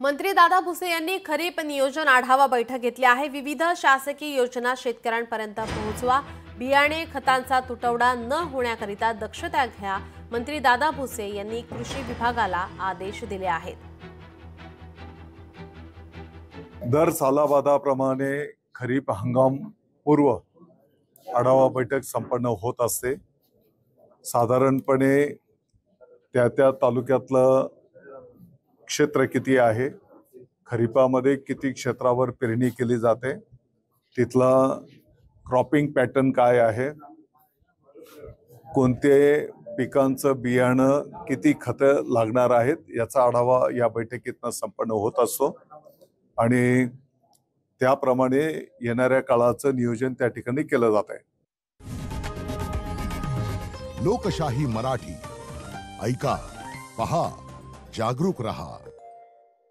मंत्री दादा भुसे यांनी खरीप नियोजन आढावा बैठक घेतली आहे। विविध शासकीय योजना शेतकऱ्यांपर्यंत पोहोचवा, बियाणे खतांचा तुटवडा न होण्याकरिता दक्षता घ्या, मंत्री दादा भुसे यांनी कृषी विभागाला आदेश दिले आहेत। दर सालाबादाप्रमाणे खरीप हंगाम पूर्व आढावा बैठक संपन्न होत असते। साधारणपणे त्या तालुक्यातलं क्षेत्र किती आहे, खरीपामध्ये किती क्षेत्रावर पेरणी केली जाते, तिथला क्रॉपिंग पॅटर्न काय आहे, कोणते पिकांचं बियाणं किती खतं लागणार आहेत याचा आढावा या बैठकीतनं संपन्न होत असतो आणि त्याप्रमाणे येणाऱ्या काळाचं नियोजन त्या ठिकाणी केलं जात आहे। लोकशाही मराठी ऐका, पहा, जागरूक रहा।